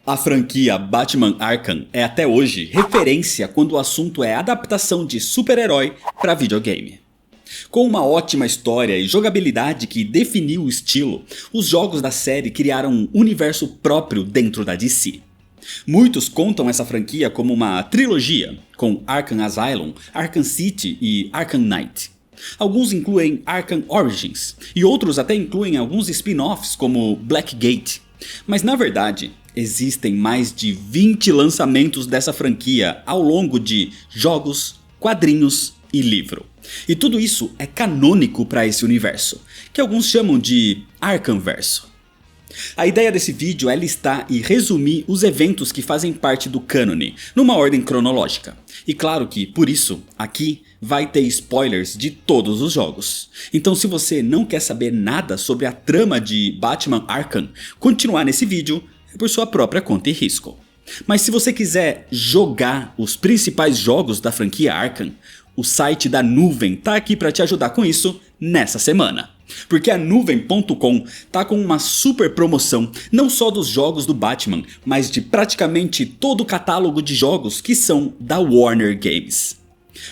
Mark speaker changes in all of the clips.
Speaker 1: A franquia Batman Arkham é até hoje referência quando o assunto é adaptação de super-herói para videogame. Com uma ótima história e jogabilidade que definiu o estilo, os jogos da série criaram um universo próprio dentro da DC. Muitos contam essa franquia como uma trilogia, com Arkham Asylum, Arkham City e Arkham Knight. Alguns incluem Arkham Origins, e outros até incluem alguns spin-offs como Blackgate. Mas na verdade, existem mais de 20 lançamentos dessa franquia ao longo de jogos, quadrinhos e livro. E tudo isso é canônico para esse universo, que alguns chamam de Arkhamverso. A ideia desse vídeo é listar e resumir os eventos que fazem parte do cânone, numa ordem cronológica. E claro que, por isso, aqui vai ter spoilers de todos os jogos. Então se você não quer saber nada sobre a trama de Batman Arkham, continuar nesse vídeo é por sua própria conta e risco. Mas se você quiser jogar os principais jogos da franquia Arkham, o site da Nuvem tá aqui para te ajudar com isso nessa semana. Porque a Nuvem.com tá com uma super promoção, não só dos jogos do Batman, mas de praticamente todo o catálogo de jogos que são da Warner Games.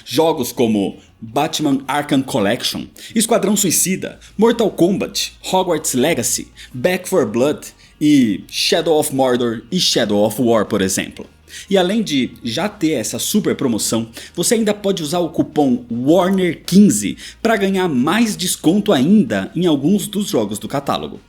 Speaker 1: Jogos como Batman Arkham Collection, Esquadrão Suicida, Mortal Kombat, Hogwarts Legacy, Back 4 Blood e Shadow of Mordor e Shadow of War, por exemplo. E além de já ter essa super promoção, você ainda pode usar o cupom WARNER15 para ganhar mais desconto ainda em alguns dos jogos do catálogo.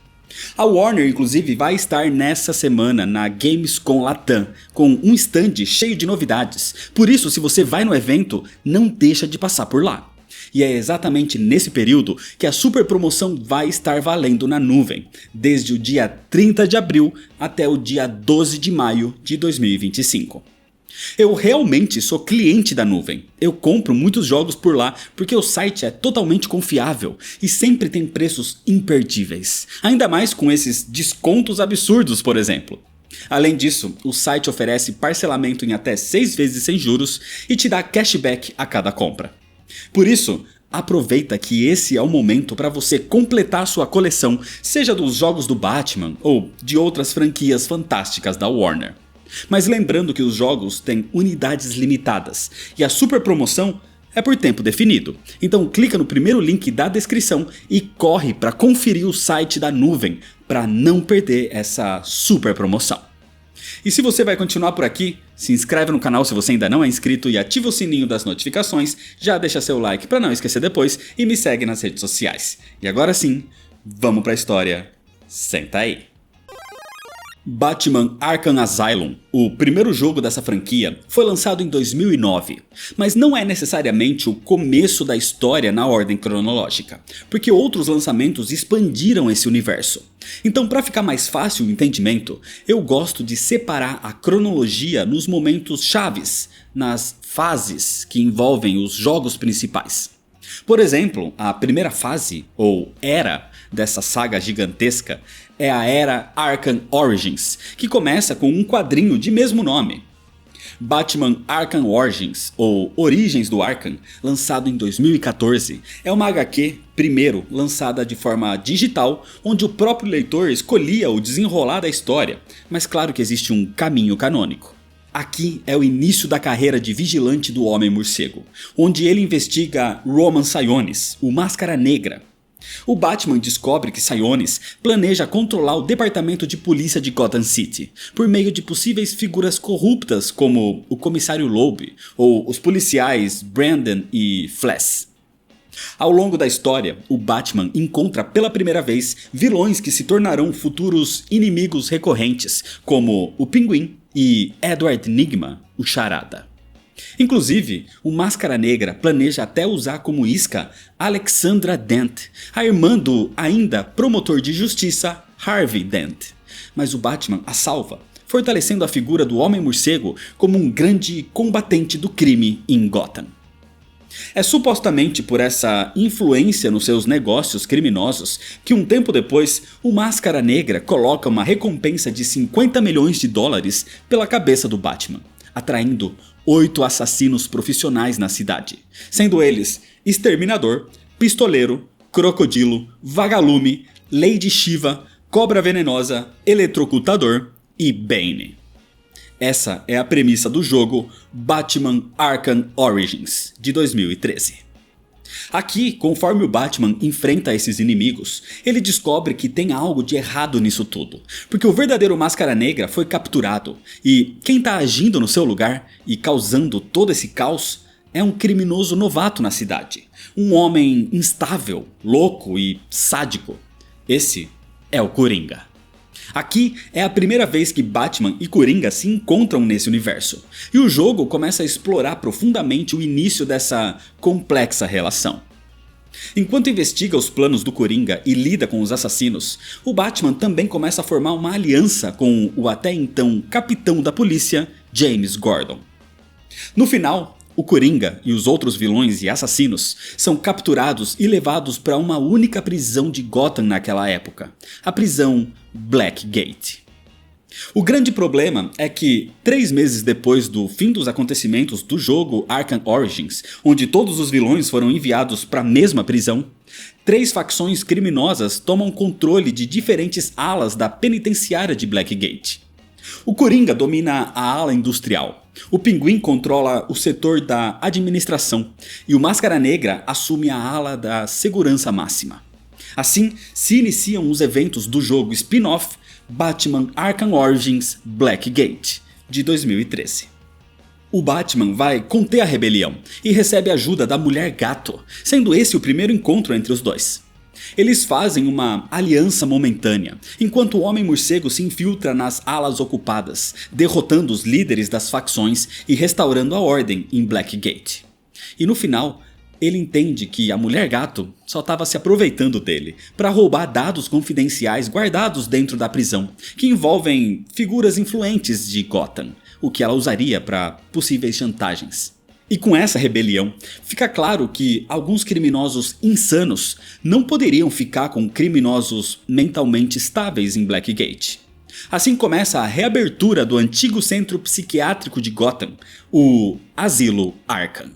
Speaker 1: A Warner inclusive vai estar nessa semana na Gamescom Latam com um stand cheio de novidades, por isso se você vai no evento, não deixa de passar por lá. E é exatamente nesse período que a super promoção vai estar valendo na Nuvem, desde o dia 30 de abril até o dia 12 de maio de 2025. Eu realmente sou cliente da Nuvem, eu compro muitos jogos por lá porque o site é totalmente confiável e sempre tem preços imperdíveis, ainda mais com esses descontos absurdos, por exemplo. Além disso, o site oferece parcelamento em até 6 vezes sem juros e te dá cashback a cada compra. Por isso, aproveita que esse é o momento para você completar sua coleção, seja dos jogos do Batman ou de outras franquias fantásticas da Warner. Mas lembrando que os jogos têm unidades limitadas e a super promoção é por tempo definido. Então clica no primeiro link da descrição e corre para conferir o site da Nuvem para não perder essa super promoção. E se você vai continuar por aqui, se inscreve no canal se você ainda não é inscrito e ativa o sininho das notificações, já deixa seu like para não esquecer depois e me segue nas redes sociais. E agora sim, vamos para a história, senta aí. Batman Arkham Asylum, o primeiro jogo dessa franquia, foi lançado em 2009, mas não é necessariamente o começo da história na ordem cronológica, porque outros lançamentos expandiram esse universo. Então, para ficar mais fácil o entendimento, eu gosto de separar a cronologia nos momentos chaves, nas fases que envolvem os jogos principais. Por exemplo, a primeira fase, ou era, dessa saga gigantesca é a era Arkham Origins, que começa com um quadrinho de mesmo nome. Batman Arkham Origins, ou Origens do Arkham, lançado em 2014, é uma HQ, primeiro, lançada de forma digital, onde o próprio leitor escolhia o desenrolar da história, mas claro que existe um caminho canônico. Aqui é o início da carreira de vigilante do Homem-Morcego, onde ele investiga Roman Sionis, o Máscara Negra. O Batman descobre que Sionis planeja controlar o departamento de polícia de Gotham City, por meio de possíveis figuras corruptas como o comissário Loeb ou os policiais Brandon e Flash. Ao longo da história, o Batman encontra pela primeira vez vilões que se tornarão futuros inimigos recorrentes, como o Pinguim e Edward Nygma, o Charada. Inclusive, o Máscara Negra planeja até usar como isca Alexandra Dent, a irmã do ainda promotor de justiça Harvey Dent. Mas o Batman a salva, fortalecendo a figura do Homem-Morcego como um grande combatente do crime em Gotham. É supostamente por essa influência nos seus negócios criminosos que um tempo depois o Máscara Negra coloca uma recompensa de 50 milhões de dólares pela cabeça do Batman, atraindo 8 assassinos profissionais na cidade, sendo eles Exterminador, Pistoleiro, Crocodilo, Vagalume, Lady Shiva, Cobra Venenosa, Eletrocutador, e Bane. Essa é a premissa do jogo Batman Arkham Origins, de 2013. Aqui, conforme o Batman enfrenta esses inimigos, ele descobre que tem algo de errado nisso tudo, porque o verdadeiro Máscara Negra foi capturado, e quem está agindo no seu lugar e causando todo esse caos é um criminoso novato na cidade, um homem instável, louco e sádico. Esse é o Coringa. Aqui é a primeira vez que Batman e Coringa se encontram nesse universo, e o jogo começa a explorar profundamente o início dessa complexa relação. Enquanto investiga os planos do Coringa e lida com os assassinos, o Batman também começa a formar uma aliança com o até então capitão da polícia, James Gordon. No final, o Coringa e os outros vilões e assassinos são capturados e levados para uma única prisão de Gotham naquela época, a prisão Blackgate. O grande problema é que, 3 meses depois do fim dos acontecimentos do jogo Arkham Origins, onde todos os vilões foram enviados para a mesma prisão, 3 facções criminosas tomam controle de diferentes alas da penitenciária de Blackgate. O Coringa domina a ala industrial, o Pinguim controla o setor da administração e o Máscara Negra assume a ala da segurança máxima. Assim, se iniciam os eventos do jogo spin-off Batman Arkham Origins Blackgate, de 2013. O Batman vai conter a rebelião e recebe ajuda da Mulher Gato, sendo esse o primeiro encontro entre os dois. Eles fazem uma aliança momentânea, enquanto o Homem-Morcego se infiltra nas alas ocupadas, derrotando os líderes das facções e restaurando a ordem em Blackgate. E no final, ele entende que a Mulher Gato só estava se aproveitando dele para roubar dados confidenciais guardados dentro da prisão, que envolvem figuras influentes de Gotham, o que ela usaria para possíveis chantagens. E com essa rebelião, fica claro que alguns criminosos insanos não poderiam ficar com criminosos mentalmente estáveis em Blackgate. Assim começa a reabertura do antigo centro psiquiátrico de Gotham, o Asilo Arkham.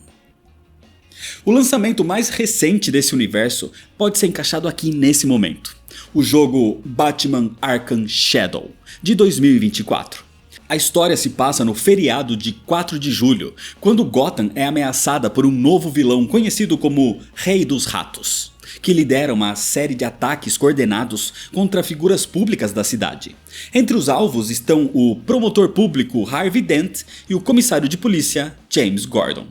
Speaker 1: O lançamento mais recente desse universo pode ser encaixado aqui nesse momento, o jogo Batman Arkham Shadow, de 2024. A história se passa no feriado de 4 de julho, quando Gotham é ameaçada por um novo vilão conhecido como Rei dos Ratos, que lidera uma série de ataques coordenados contra figuras públicas da cidade. Entre os alvos estão o promotor público Harvey Dent e o comissário de polícia James Gordon.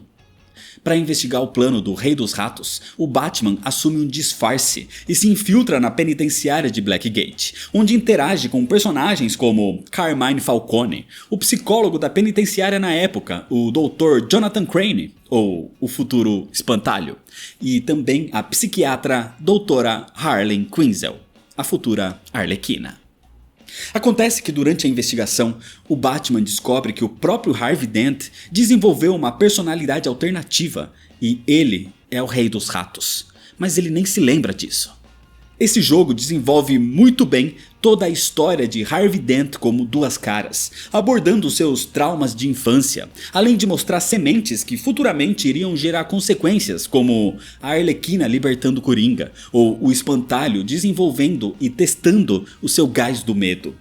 Speaker 1: Para investigar o plano do Rei dos Ratos, o Batman assume um disfarce e se infiltra na penitenciária de Blackgate, onde interage com personagens como Carmine Falcone, o psicólogo da penitenciária na época, o Dr. Jonathan Crane, ou o futuro Espantalho, e também a psiquiatra Doutora Harley Quinzel, a futura Arlequina. Acontece que durante a investigação, o Batman descobre que o próprio Harvey Dent desenvolveu uma personalidade alternativa e ele é o Rei dos Ratos, mas ele nem se lembra disso. Esse jogo desenvolve muito bem toda a história de Harvey Dent como Duas Caras, abordando seus traumas de infância, além de mostrar sementes que futuramente iriam gerar consequências, como a Arlequina libertando Coringa, ou o Espantalho desenvolvendo e testando o seu gás do medo.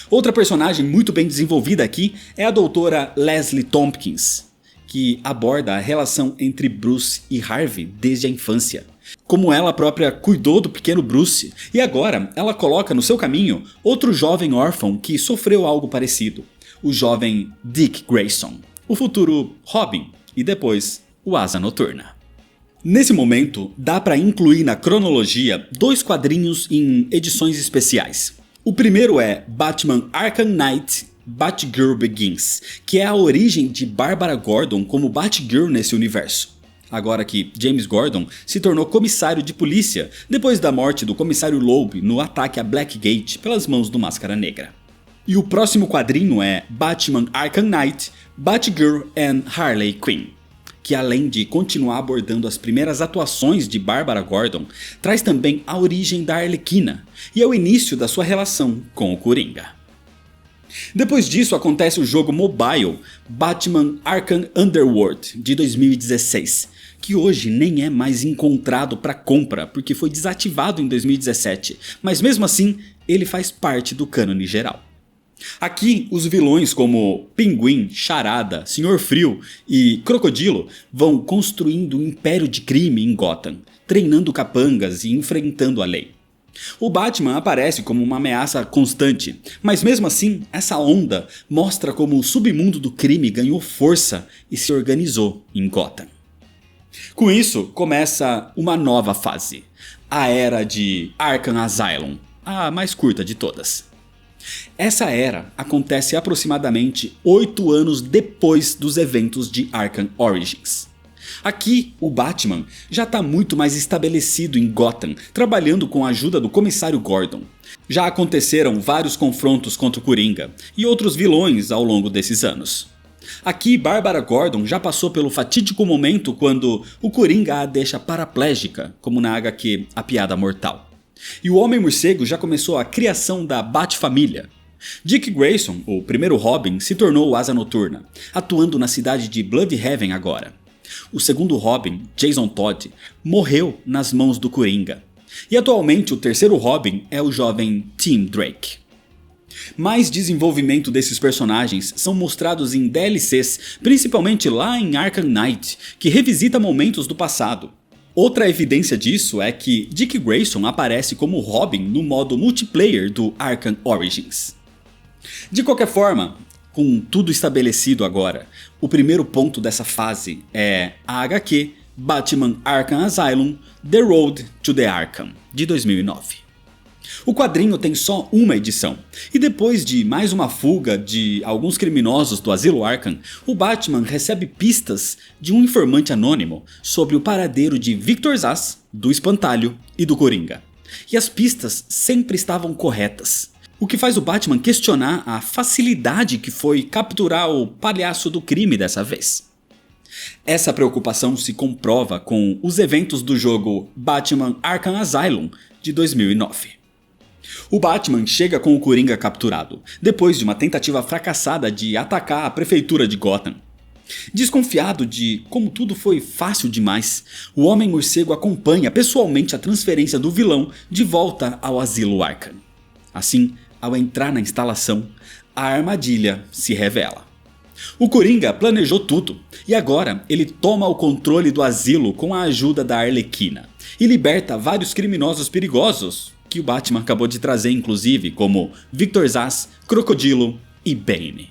Speaker 1: Outra personagem muito bem desenvolvida aqui é a doutora Leslie Tompkins, que aborda a relação entre Bruce e Harvey desde a infância. Como ela própria cuidou do pequeno Bruce, e agora ela coloca no seu caminho outro jovem órfão que sofreu algo parecido, o jovem Dick Grayson, o futuro Robin e depois o Asa Noturna. Nesse momento, dá para incluir na cronologia 2 quadrinhos em edições especiais. O primeiro é Batman Arkham Knight Batgirl Begins, que é a origem de Barbara Gordon como Batgirl nesse universo. Agora que James Gordon se tornou comissário de polícia depois da morte do comissário Loeb no ataque a Blackgate pelas mãos do Máscara Negra. E o próximo quadrinho é Batman Arkham Knight, Batgirl and Harley Quinn, que além de continuar abordando as primeiras atuações de Barbara Gordon, traz também a origem da Arlequina e é o início da sua relação com o Coringa. Depois disso acontece o jogo mobile Batman Arkham Underworld de 2016, que hoje nem é mais encontrado para compra porque foi desativado em 2017, mas mesmo assim ele faz parte do cânone geral. Aqui, os vilões como Pinguim, Charada, Senhor Frio e Crocodilo vão construindo um império de crime em Gotham, treinando capangas e enfrentando a lei. O Batman aparece como uma ameaça constante, mas mesmo assim, essa onda mostra como o submundo do crime ganhou força e se organizou em Gotham. Com isso, começa uma nova fase, a Era de Arkham Asylum, a mais curta de todas. Essa era acontece aproximadamente 8 anos depois dos eventos de Arkham Origins. Aqui, o Batman já está muito mais estabelecido em Gotham, trabalhando com a ajuda do comissário Gordon. Já aconteceram vários confrontos contra o Coringa e outros vilões ao longo desses anos. Aqui, Bárbara Gordon já passou pelo fatídico momento quando o Coringa a deixa paraplégica, como na HQ A Piada Mortal. E o Homem-Morcego já começou a criação da Bat-família. Dick Grayson, o primeiro Robin, se tornou o Asa Noturna, atuando na cidade de Bloodhaven agora. O segundo Robin, Jason Todd, morreu nas mãos do Coringa. E atualmente o terceiro Robin é o jovem Tim Drake. Mais desenvolvimento desses personagens são mostrados em DLCs, principalmente lá em Arkham Knight, que revisita momentos do passado. Outra evidência disso é que Dick Grayson aparece como Robin no modo multiplayer do Arkham Origins. De qualquer forma, com tudo estabelecido agora, o primeiro ponto dessa fase é a HQ Batman Arkham Asylum The Road to the Arkham, de 2009. O quadrinho tem só uma edição, e depois de mais uma fuga de alguns criminosos do Asilo Arkham, o Batman recebe pistas de um informante anônimo sobre o paradeiro de Victor Zsasz, do Espantalho e do Coringa. E as pistas sempre estavam corretas, o que faz o Batman questionar a facilidade que foi capturar o palhaço do crime dessa vez. Essa preocupação se comprova com os eventos do jogo Batman Arkham Asylum de 2009. O Batman chega com o Coringa capturado, depois de uma tentativa fracassada de atacar a prefeitura de Gotham. Desconfiado de como tudo foi fácil demais, o Homem-Morcego acompanha pessoalmente a transferência do vilão de volta ao Asilo Arkham. Assim, ao entrar na instalação, a armadilha se revela. O Coringa planejou tudo, e agora ele toma o controle do asilo com a ajuda da Arlequina, e liberta vários criminosos perigosos, que o Batman acabou de trazer inclusive, como Victor Zsasz, Crocodilo e Bane.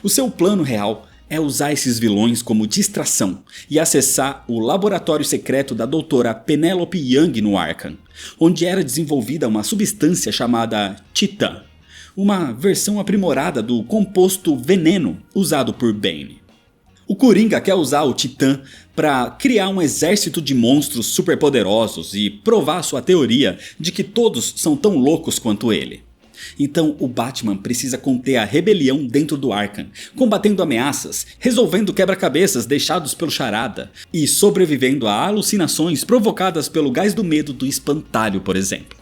Speaker 1: O seu plano real é usar esses vilões como distração e acessar o laboratório secreto da doutora Penelope Young no Arkham, onde era desenvolvida uma substância chamada Titã, uma versão aprimorada do composto veneno usado por Bane. O Coringa quer usar o Titã para criar um exército de monstros superpoderosos e provar sua teoria de que todos são tão loucos quanto ele. Então o Batman precisa conter a rebelião dentro do Arkham, combatendo ameaças, resolvendo quebra-cabeças deixados pelo Charada e sobrevivendo a alucinações provocadas pelo gás do medo do Espantalho, por exemplo.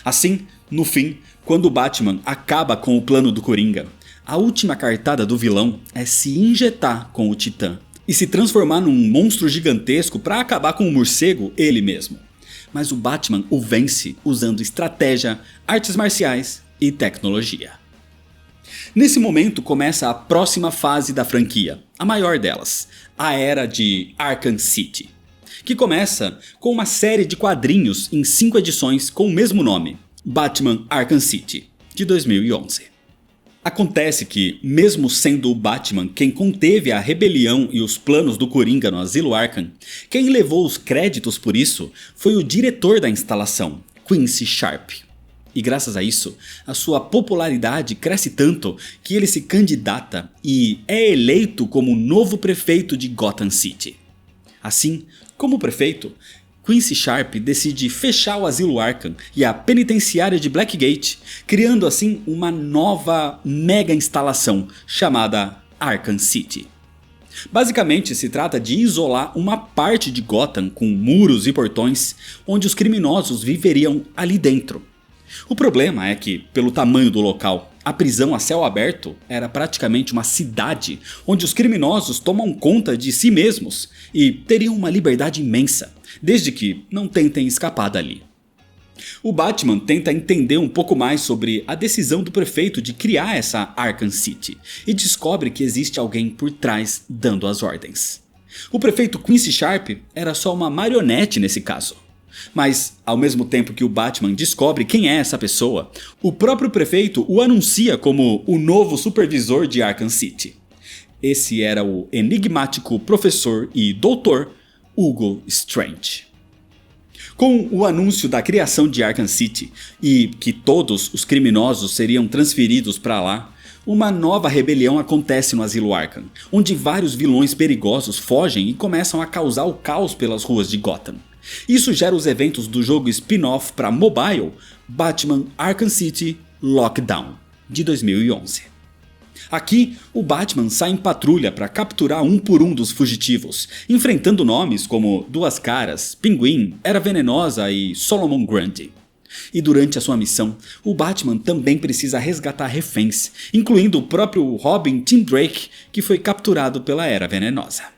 Speaker 1: Assim, no fim, quando o Batman acaba com o plano do Coringa, a última cartada do vilão é se injetar com o Titã e se transformar num monstro gigantesco para acabar com o morcego ele mesmo. Mas o Batman o vence usando estratégia, artes marciais e tecnologia. Nesse momento começa a próxima fase da franquia, a maior delas, a Era de Arkham City, que começa com uma série de quadrinhos em 5 edições com o mesmo nome, Batman Arkham City, de 2011. Acontece que, mesmo sendo o Batman quem conteve a rebelião e os planos do Coringa no Asilo Arkham, quem levou os créditos por isso foi o diretor da instalação, Quincy Sharp. E graças a isso, a sua popularidade cresce tanto que ele se candidata e é eleito como novo prefeito de Gotham City. Assim, como prefeito, Quincy Sharp decide fechar o Asilo Arkham e a penitenciária de Blackgate, criando assim uma nova mega instalação chamada Arkham City. Basicamente se trata de isolar uma parte de Gotham com muros e portões, onde os criminosos viveriam ali dentro. O problema é que, pelo tamanho do local, a prisão a céu aberto era praticamente uma cidade onde os criminosos tomam conta de si mesmos e teriam uma liberdade imensa, desde que não tentem escapar dali. O Batman tenta entender um pouco mais sobre a decisão do prefeito de criar essa Arkham City e descobre que existe alguém por trás dando as ordens. O prefeito Quincy Sharp era só uma marionete nesse caso. Mas, ao mesmo tempo que o Batman descobre quem é essa pessoa, o próprio prefeito o anuncia como o novo supervisor de Arkham City. Esse era o enigmático professor e doutor Hugo Strange. Com o anúncio da criação de Arkham City e que todos os criminosos seriam transferidos para lá, uma nova rebelião acontece no Asilo Arkham, onde vários vilões perigosos fogem e começam a causar o caos pelas ruas de Gotham. Isso gera os eventos do jogo spin-off para mobile Batman Arkham City Lockdown, de 2011. Aqui, o Batman sai em patrulha para capturar um por um dos fugitivos, enfrentando nomes como Duas Caras, Pinguim, Era Venenosa e Solomon Grundy. E durante a sua missão, o Batman também precisa resgatar reféns, incluindo o próprio Robin Tim Drake, que foi capturado pela Era Venenosa.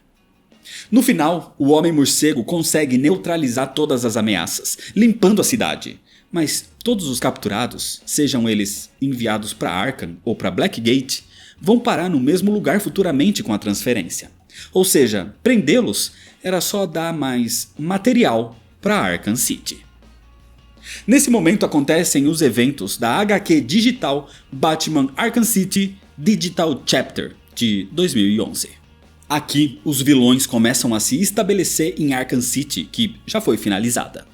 Speaker 1: No final, o Homem-Morcego consegue neutralizar todas as ameaças, limpando a cidade. Mas todos os capturados, sejam eles enviados para Arkham ou para Blackgate, vão parar no mesmo lugar futuramente com a transferência. Ou seja, prendê-los era só dar mais material para Arkham City. Nesse momento acontecem os eventos da HQ digital Batman Arkham City Digital Chapter, de 2011. Aqui, os vilões começam a se estabelecer em Arkham City, que já foi finalizada.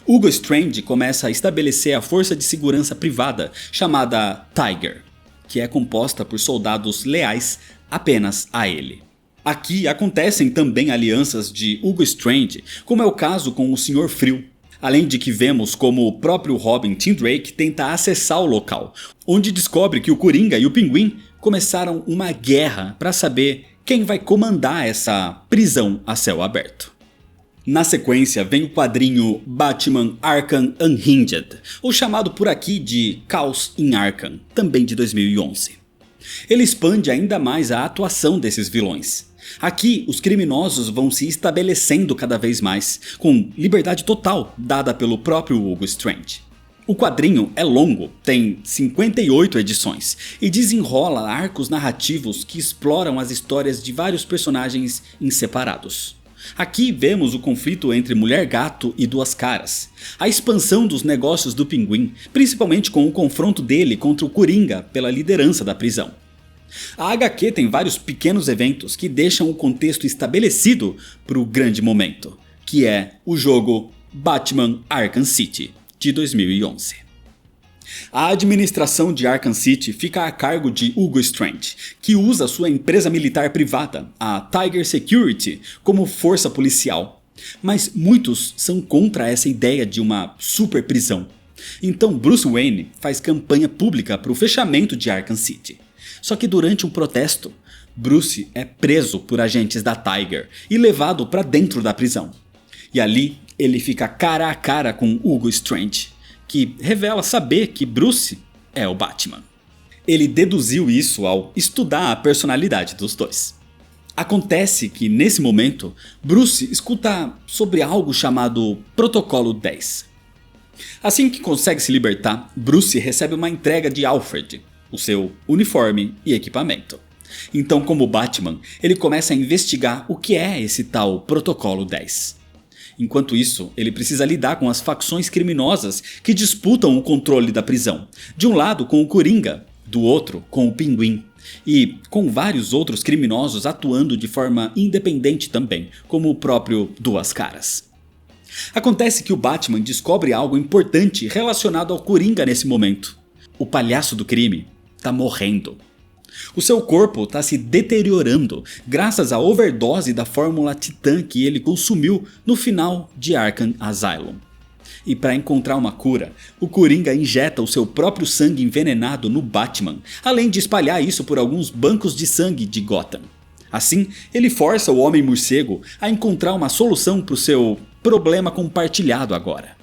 Speaker 1: Hugo Strange começa a estabelecer a força de segurança privada chamada Tiger, que é composta por soldados leais apenas a ele. Aqui acontecem também alianças de Hugo Strange, como é o caso com o Sr. Frio. Além de que vemos como o próprio Robin Tim Drake tenta acessar o local, onde descobre que o Coringa e o Pinguim começaram uma guerra para saber quem vai comandar essa prisão a céu aberto. Na sequência vem o quadrinho Batman Arkham Unhinged, ou chamado por aqui de Caos em Arkham, também de 2011. Ele expande ainda mais a atuação desses vilões. Aqui, os criminosos vão se estabelecendo cada vez mais, com liberdade total dada pelo próprio Hugo Strange. O quadrinho é longo, tem 58 edições, e desenrola arcos narrativos que exploram as histórias de vários personagens em separados. Aqui vemos o conflito entre Mulher Gato e Duas Caras, a expansão dos negócios do Pinguim, principalmente com o confronto dele contra o Coringa pela liderança da prisão. A HQ tem vários pequenos eventos que deixam o contexto estabelecido para o grande momento, que é o jogo Batman Arkham City, de 2011. A administração de Arkham City fica a cargo de Hugo Strange, que usa sua empresa militar privada, a Tiger Security, como força policial. Mas muitos são contra essa ideia de uma super prisão. Então Bruce Wayne faz campanha pública para o fechamento de Arkham City. Só que durante um protesto, Bruce é preso por agentes da Tiger e levado para dentro da prisão. E ali ele fica cara a cara com Hugo Strange, que revela saber que Bruce é o Batman. Ele deduziu isso ao estudar a personalidade dos dois. Acontece que nesse momento, Bruce escuta sobre algo chamado Protocolo 10. Assim que consegue se libertar, Bruce recebe uma entrega de Alfred, o seu uniforme e equipamento. Então, como Batman, ele começa a investigar o que é esse tal Protocolo 10. Enquanto isso, ele precisa lidar com as facções criminosas que disputam o controle da prisão. De um lado com o Coringa, do outro com o Pinguim. E com vários outros criminosos atuando de forma independente também, como o próprio Duas Caras. Acontece que o Batman descobre algo importante relacionado ao Coringa nesse momento. O palhaço do crime está morrendo. O seu corpo está se deteriorando graças à overdose da fórmula Titã que ele consumiu no final de Arkham Asylum. E para encontrar uma cura, o Coringa injeta o seu próprio sangue envenenado no Batman, além de espalhar isso por alguns bancos de sangue de Gotham. Assim, ele força o Homem-Morcego a encontrar uma solução para o seu problema compartilhado agora.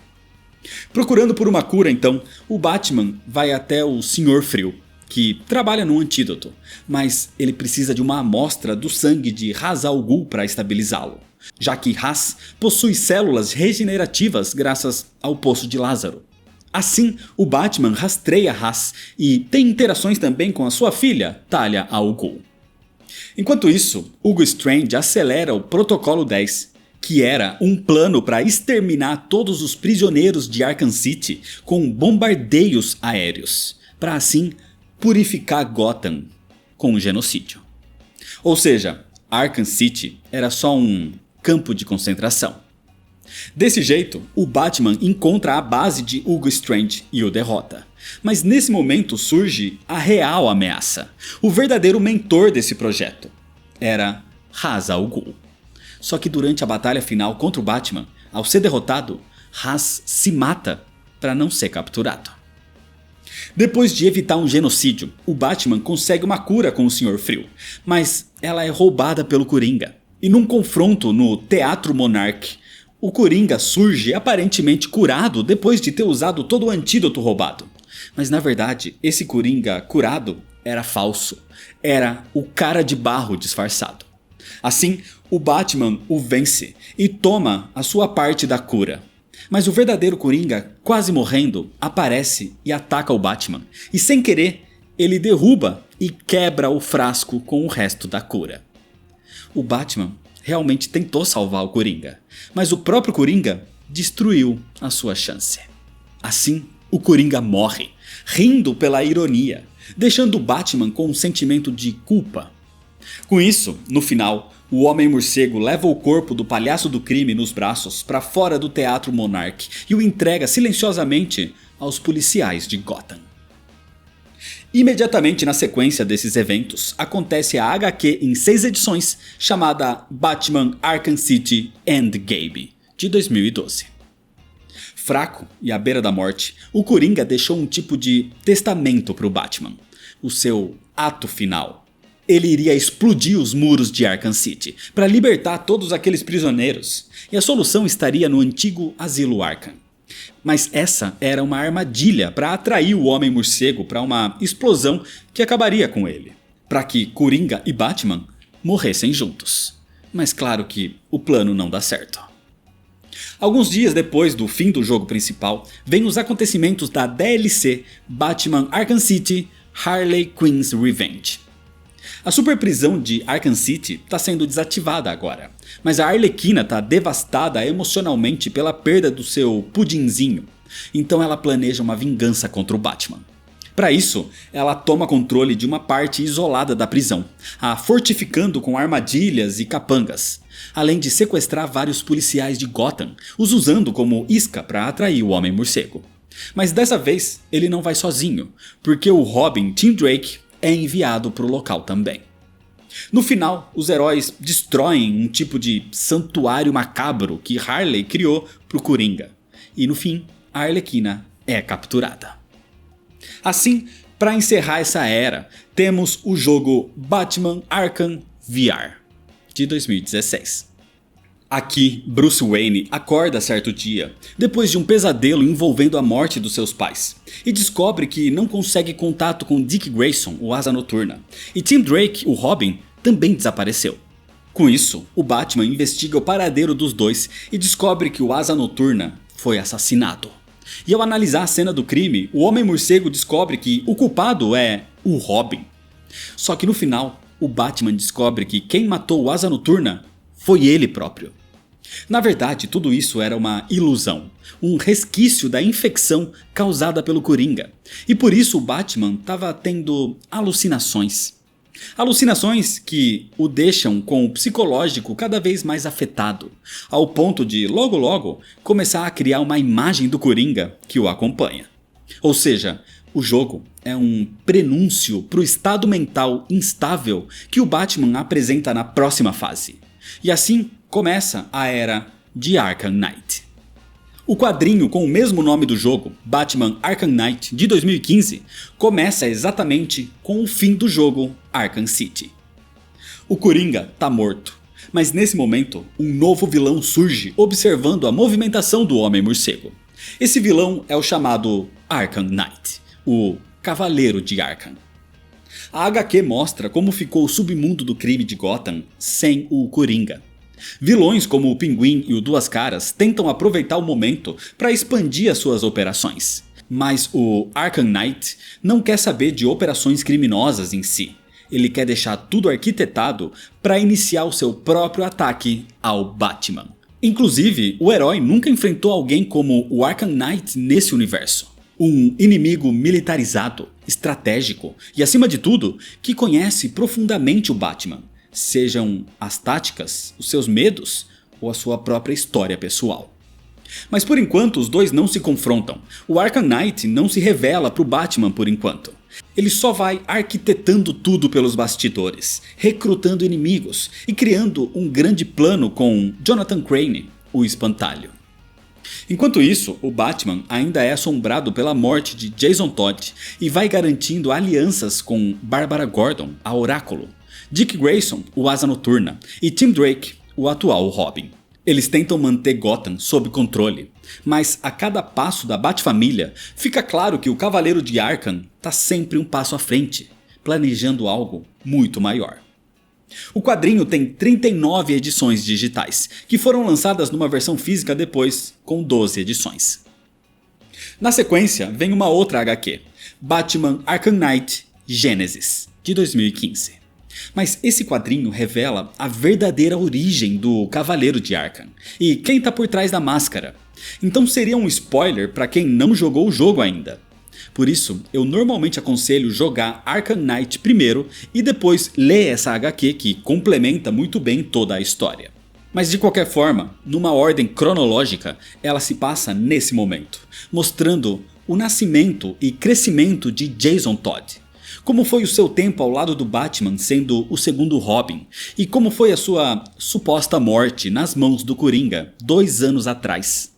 Speaker 1: Procurando por uma cura então, o Batman vai até o Sr. Frio, que trabalha no antídoto, mas ele precisa de uma amostra do sangue de Ra's al Ghul para estabilizá-lo. já que Ra's possui células regenerativas graças ao Poço de Lázaro. Assim, o Batman rastreia Ra's e tem interações também com a sua filha, Talia al Ghul. Enquanto isso, Hugo Strange acelera o Protocolo 10, que era um plano para exterminar todos os prisioneiros de Arkham City com bombardeios aéreos, para assim purificar Gotham com o genocídio. Ou seja, Arkham City era só um campo de concentração. Desse jeito, o Batman encontra a base de Hugo Strange e o derrota. Mas nesse momento surge a real ameaça. O verdadeiro mentor desse projeto era Ra's al Ghul. Só que durante a batalha final contra o Batman, ao ser derrotado, Ra's se mata para não ser capturado. Depois de evitar um genocídio, o Batman consegue uma cura com o Sr. Frio, mas ela é roubada pelo Coringa. E num confronto no Teatro Monarch, o Coringa surge aparentemente curado depois de ter usado todo o antídoto roubado. Mas na verdade, esse Coringa curado era falso. Era o Cara de Barro disfarçado. Assim, o Batman o vence e toma a sua parte da cura. Mas o verdadeiro Coringa, quase morrendo, aparece e ataca o Batman. E sem querer, ele derruba e quebra o frasco com o resto da cura. O Batman realmente tentou salvar o Coringa, mas o próprio Coringa destruiu a sua chance. Assim, o Coringa morre, rindo pela ironia, deixando o Batman com um sentimento de culpa. Com isso, no final, o Homem-Morcego leva o corpo do palhaço do crime nos braços para fora do Teatro Monarch e o entrega silenciosamente aos policiais de Gotham. Imediatamente na sequência desses eventos, acontece a HQ em 6 edições chamada Batman Arkham City Endgame, de 2012. Fraco e à beira da morte, o Coringa deixou um tipo de testamento para o Batman, o seu ato final. Ele iria explodir os muros de Arkham City para libertar todos aqueles prisioneiros, e a solução estaria no antigo asilo Arkham. Mas essa era uma armadilha para atrair o Homem-Morcego para uma explosão que acabaria com ele, para que Coringa e Batman morressem juntos. Mas claro que o plano não dá certo. Alguns dias depois do fim do jogo principal, vêm os acontecimentos da DLC Batman Arkham City Harley Quinn's Revenge. A superprisão de Arkham City está sendo desativada agora, mas a Arlequina está devastada emocionalmente pela perda do seu pudinzinho, então ela planeja uma vingança contra o Batman. Para isso, ela toma controle de uma parte isolada da prisão, a fortificando com armadilhas e capangas, além de sequestrar vários policiais de Gotham, os usando como isca para atrair o Homem-Morcego. Mas dessa vez, ele não vai sozinho, porque o Robin Tim Drake é enviado para o local também. No final, os heróis destroem um tipo de santuário macabro que Harley criou para o Coringa. E no fim, a Arlequina é capturada. Assim, para encerrar essa era, temos o jogo Batman Arkham VR, de 2016. Aqui, Bruce Wayne acorda certo dia, depois de um pesadelo envolvendo a morte dos seus pais, e descobre que não consegue contato com Dick Grayson, o Asa Noturna, e Tim Drake, o Robin, também desapareceu. Com isso, o Batman investiga o paradeiro dos dois e descobre que o Asa Noturna foi assassinado. E ao analisar a cena do crime, o Homem-Morcego descobre que o culpado é o Robin. Só que no final, o Batman descobre que quem matou o Asa Noturna foi ele próprio. Na verdade, tudo isso era uma ilusão, um resquício da infecção causada pelo Coringa. E por isso o Batman estava tendo alucinações. Alucinações que o deixam com o psicológico cada vez mais afetado, ao ponto de logo logo começar a criar uma imagem do Coringa que o acompanha. Ou seja, o jogo é um prenúncio para o estado mental instável que o Batman apresenta na próxima fase. E assim começa a era de Arkham Knight. O quadrinho com o mesmo nome do jogo, Batman Arkham Knight, de 2015, começa exatamente com o fim do jogo Arkham City. O Coringa tá morto, mas nesse momento um novo vilão surge observando a movimentação do Homem-Morcego. Esse vilão é o chamado Arkham Knight, o Cavaleiro de Arkham. A HQ mostra como ficou o submundo do crime de Gotham sem o Coringa. Vilões como o Pinguim e o Duas Caras tentam aproveitar o momento para expandir as suas operações. Mas o Arkham Knight não quer saber de operações criminosas em si. Ele quer deixar tudo arquitetado para iniciar o seu próprio ataque ao Batman. Inclusive, o herói nunca enfrentou alguém como o Arkham Knight nesse universo. Um inimigo militarizado, estratégico e, acima de tudo, que conhece profundamente o Batman. Sejam as táticas, os seus medos ou a sua própria história pessoal. Mas por enquanto os dois não se confrontam. O Arkham Knight não se revela para o Batman por enquanto. Ele só vai arquitetando tudo pelos bastidores, recrutando inimigos e criando um grande plano com Jonathan Crane, o Espantalho. Enquanto isso, o Batman ainda é assombrado pela morte de Jason Todd e vai garantindo alianças com Bárbara Gordon, a Oráculo, Dick Grayson, o Asa Noturna, e Tim Drake, o atual Robin. Eles tentam manter Gotham sob controle, mas a cada passo da Bat-família fica claro que o Cavaleiro de Arkham está sempre um passo à frente, planejando algo muito maior. O quadrinho tem 39 edições digitais, que foram lançadas numa versão física depois, com 12 edições. Na sequência vem uma outra HQ, Batman Arkham Knight Genesis, de 2015. Mas esse quadrinho revela a verdadeira origem do Cavaleiro de Arkham e quem está por trás da máscara. Então seria um spoiler para quem não jogou o jogo ainda. Por isso, eu normalmente aconselho jogar Arkham Knight primeiro e depois ler essa HQ que complementa muito bem toda a história. Mas de qualquer forma, numa ordem cronológica, ela se passa nesse momento, mostrando o nascimento e crescimento de Jason Todd. Como foi o seu tempo ao lado do Batman sendo o segundo Robin, e como foi a sua suposta morte nas mãos do Coringa 2 anos atrás.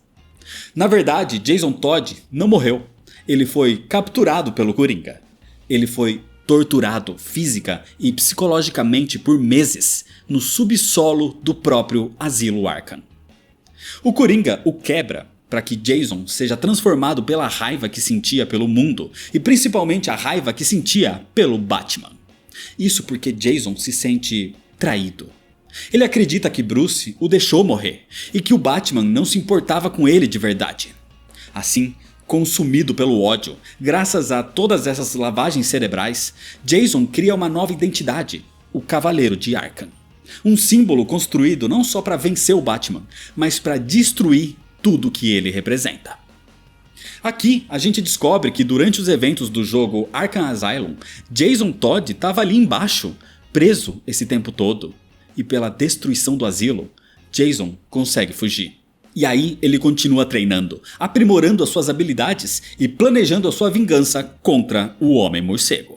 Speaker 1: Na verdade, Jason Todd não morreu, ele foi capturado pelo Coringa. Ele foi torturado física e psicologicamente por meses no subsolo do próprio Asilo Arkham. O Coringa o quebra para que Jason seja transformado pela raiva que sentia pelo mundo e principalmente a raiva que sentia pelo Batman. Isso porque Jason se sente traído. Ele acredita que Bruce o deixou morrer e que o Batman não se importava com ele de verdade. Assim, consumido pelo ódio, graças a todas essas lavagens cerebrais, Jason cria uma nova identidade, o Cavaleiro de Arkham. Um símbolo construído não só para vencer o Batman, mas para destruir tudo que ele representa. Aqui a gente descobre que durante os eventos do jogo Arkham Asylum, Jason Todd estava ali embaixo, preso esse tempo todo. E pela destruição do asilo, Jason consegue fugir. E aí ele continua treinando, aprimorando as suas habilidades e planejando a sua vingança contra o Homem-Morcego.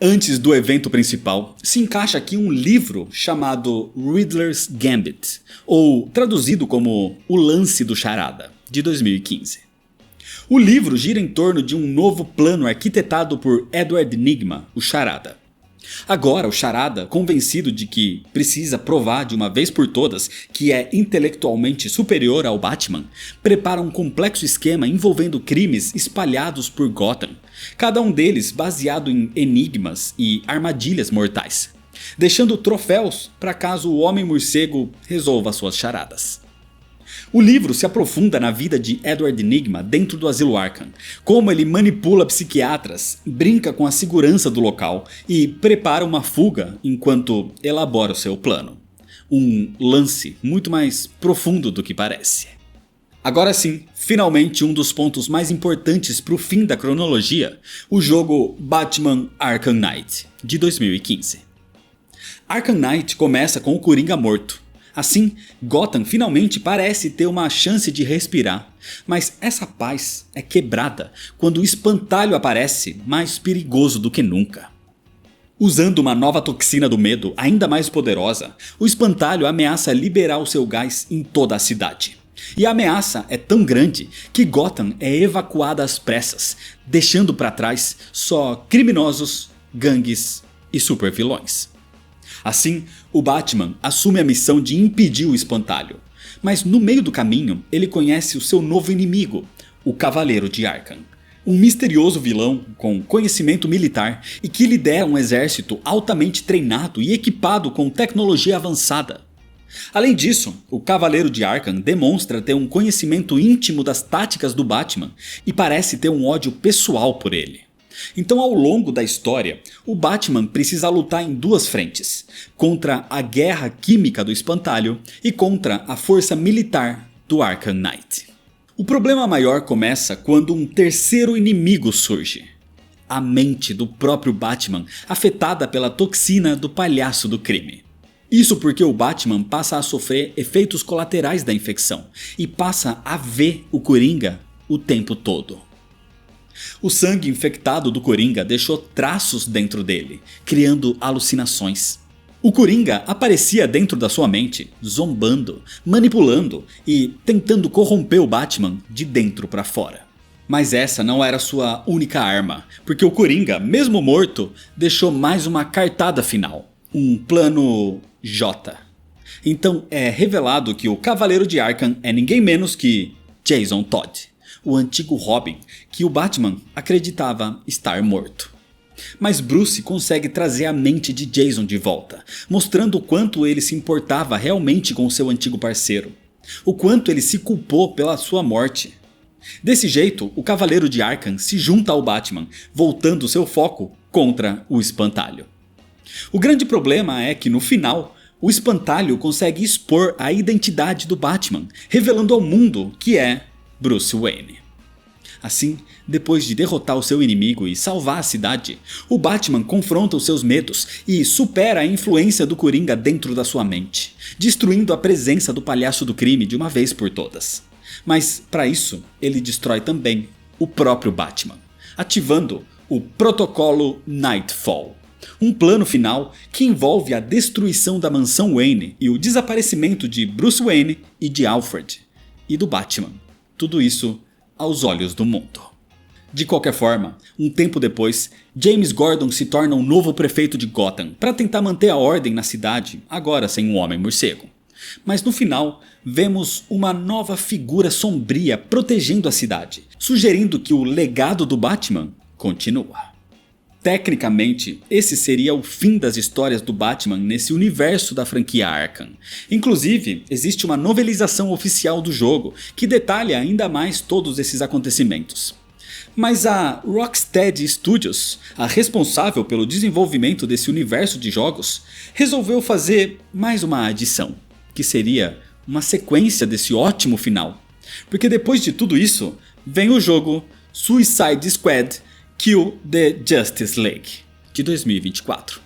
Speaker 1: Antes do evento principal, se encaixa aqui um livro chamado Riddler's Gambit, ou traduzido como O Lance do Charada, de 2015. O livro gira em torno de um novo plano arquitetado por Edward Nygma, o Charada. Agora o Charada, convencido de que precisa provar de uma vez por todas que é intelectualmente superior ao Batman, prepara um complexo esquema envolvendo crimes espalhados por Gotham, cada um deles baseado em enigmas e armadilhas mortais, deixando troféus para caso o Homem-Morcego resolva suas charadas. O livro se aprofunda na vida de Edward Nygma dentro do Asilo Arkham, como ele manipula psiquiatras, brinca com a segurança do local e prepara uma fuga enquanto elabora o seu plano. Um lance muito mais profundo do que parece. Agora sim, finalmente um dos pontos mais importantes para o fim da cronologia, o jogo Batman Arkham Knight, de 2015. Arkham Knight começa com o Coringa morto. Assim, Gotham finalmente parece ter uma chance de respirar, mas essa paz é quebrada quando o Espantalho aparece mais perigoso do que nunca. Usando uma nova toxina do medo ainda mais poderosa, o Espantalho ameaça liberar o seu gás em toda a cidade. E a ameaça é tão grande que Gotham é evacuada às pressas, deixando para trás só criminosos, gangues e supervilões. Assim, o Batman assume a missão de impedir o Espantalho, mas no meio do caminho ele conhece o seu novo inimigo, o Cavaleiro de Arkham. Um misterioso vilão com conhecimento militar e que lidera um exército altamente treinado e equipado com tecnologia avançada. Além disso, o Cavaleiro de Arkham demonstra ter um conhecimento íntimo das táticas do Batman e parece ter um ódio pessoal por ele. Então, ao longo da história, o Batman precisa lutar em duas frentes, contra a guerra química do Espantalho e contra a força militar do Arkham Knight. O problema maior começa quando um terceiro inimigo surge: a mente do próprio Batman, afetada pela toxina do palhaço do crime. Isso porque o Batman passa a sofrer efeitos colaterais da infecção e passa a ver o Coringa o tempo todo. O sangue infectado do Coringa deixou traços dentro dele, criando alucinações. O Coringa aparecia dentro da sua mente, zombando, manipulando e tentando corromper o Batman de dentro para fora. Mas essa não era sua única arma, porque o Coringa, mesmo morto, deixou mais uma cartada final, um plano J. Então é revelado que o Cavaleiro de Arkham é ninguém menos que Jason Todd, o antigo Robin, que o Batman acreditava estar morto. Mas Bruce consegue trazer a mente de Jason de volta, mostrando o quanto ele se importava realmente com seu antigo parceiro, o quanto ele se culpou pela sua morte. Desse jeito, o Cavaleiro de Arkham se junta ao Batman, voltando seu foco contra o Espantalho. O grande problema é que no final, o Espantalho consegue expor a identidade do Batman, revelando ao mundo que é Bruce Wayne. Assim, depois de derrotar o seu inimigo e salvar a cidade, o Batman confronta os seus medos e supera a influência do Coringa dentro da sua mente, destruindo a presença do palhaço do crime de uma vez por todas. Mas para isso, ele destrói também o próprio Batman, ativando o Protocolo Nightfall. Um plano final que envolve a destruição da mansão Wayne e o desaparecimento de Bruce Wayne e de Alfred, e do Batman. Tudo isso aos olhos do mundo. De qualquer forma, um tempo depois, James Gordon se torna o novo prefeito de Gotham para tentar manter a ordem na cidade, agora sem um Homem-Morcego. Mas no final, vemos uma nova figura sombria protegendo a cidade, sugerindo que o legado do Batman continua. Tecnicamente, esse seria o fim das histórias do Batman nesse universo da franquia Arkham. Inclusive, existe uma novelização oficial do jogo que detalha ainda mais todos esses acontecimentos. Mas a Rocksteady Studios, a responsável pelo desenvolvimento desse universo de jogos, resolveu fazer mais uma adição, que seria uma sequência desse ótimo final. Porque depois de tudo isso, vem o jogo Suicide Squad Kill the Justice League, de 2024.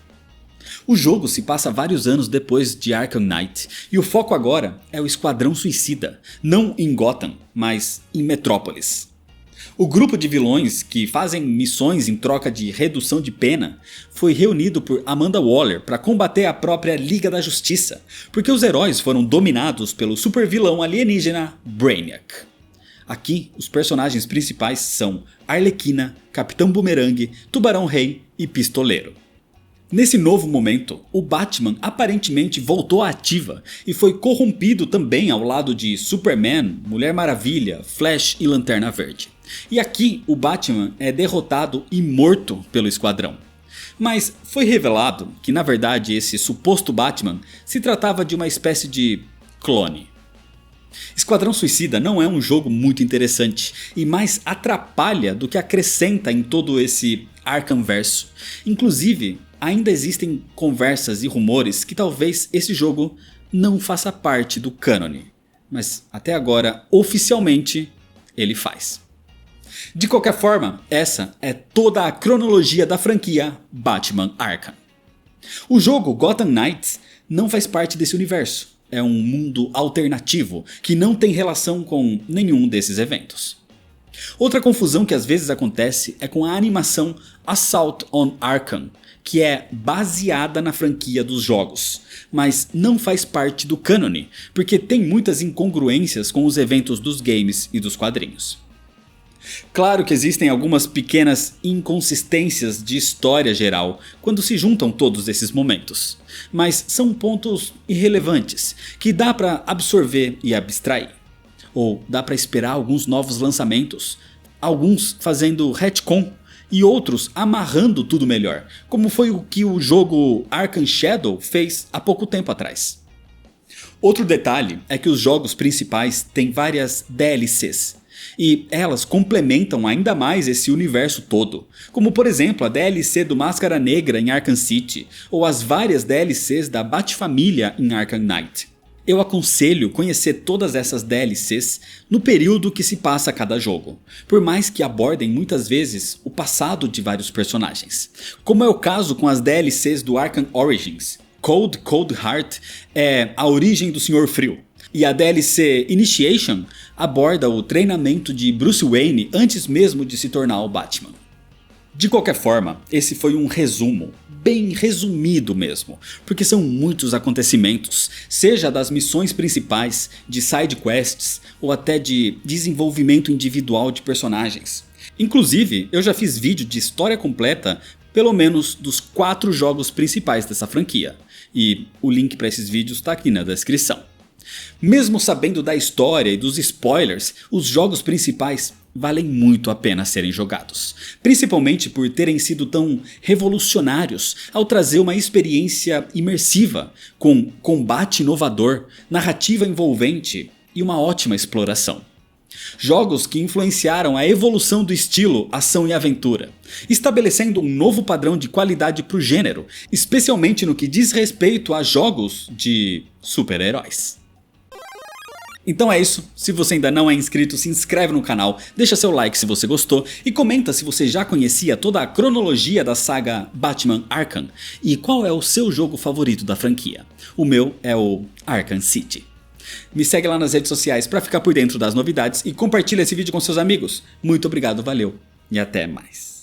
Speaker 1: O jogo se passa vários anos depois de Arkham Knight, e o foco agora é o Esquadrão Suicida, não em Gotham, mas em Metrópolis. O grupo de vilões que fazem missões em troca de redução de pena foi reunido por Amanda Waller para combater a própria Liga da Justiça, porque os heróis foram dominados pelo supervilão alienígena Brainiac. Aqui, os personagens principais são Arlequina, Capitão Boomerang, Tubarão Rei e Pistoleiro. Nesse novo momento, o Batman aparentemente voltou à ativa e foi corrompido também ao lado de Superman, Mulher Maravilha, Flash e Lanterna Verde. E aqui o Batman é derrotado e morto pelo Esquadrão. Mas foi revelado que na verdade esse suposto Batman se tratava de uma espécie de clone. Esquadrão Suicida não é um jogo muito interessante e mais atrapalha do que acrescenta em todo esse Arkhamverso. Inclusive, ainda existem conversas e rumores que talvez esse jogo não faça parte do cânone, mas até agora, oficialmente, ele faz. De qualquer forma, essa é toda a cronologia da franquia Batman Arkham. O jogo Gotham Knights não faz parte desse universo. É um mundo alternativo que não tem relação com nenhum desses eventos. Outra confusão que às vezes acontece é com a animação Assault on Arkham, que é baseada na franquia dos jogos, mas não faz parte do cânone, porque tem muitas incongruências com os eventos dos games e dos quadrinhos. Claro que existem algumas pequenas inconsistências de história geral quando se juntam todos esses momentos, mas são pontos irrelevantes que dá para absorver e abstrair. Ou dá para esperar alguns novos lançamentos, alguns fazendo retcon e outros amarrando tudo melhor, como foi o que o jogo Arkham Shadow fez há pouco tempo atrás. Outro detalhe é que os jogos principais têm várias DLCs. E elas complementam ainda mais esse universo todo, como por exemplo a DLC do Máscara Negra em Arkham City, ou as várias DLCs da Bat-Família em Arkham Knight. Eu aconselho conhecer todas essas DLCs no período que se passa cada jogo, por mais que abordem muitas vezes o passado de vários personagens, como é o caso com as DLCs do Arkham Origins. Cold Heart é a origem do Senhor Frio. E a DLC Initiation aborda o treinamento de Bruce Wayne antes mesmo de se tornar o Batman. De qualquer forma, esse foi um resumo, bem resumido mesmo, porque são muitos acontecimentos, seja das missões principais, de side quests ou até de desenvolvimento individual de personagens. Inclusive, eu já fiz vídeo de história completa pelo menos dos 4 jogos principais dessa franquia, e o link para esses vídeos está aqui na descrição. Mesmo sabendo da história e dos spoilers, os jogos principais valem muito a pena serem jogados, principalmente por terem sido tão revolucionários ao trazer uma experiência imersiva, com combate inovador, narrativa envolvente e uma ótima exploração. Jogos que influenciaram a evolução do estilo ação e aventura, estabelecendo um novo padrão de qualidade para o gênero, especialmente no que diz respeito a jogos de super-heróis. Então é isso, se você ainda não é inscrito, se inscreve no canal, deixa seu like se você gostou e comenta se você já conhecia toda a cronologia da saga Batman Arkham e qual é o seu jogo favorito da franquia. O meu é o Arkham City. Me segue lá nas redes sociais para ficar por dentro das novidades e compartilha esse vídeo com seus amigos. Muito obrigado, valeu e até mais.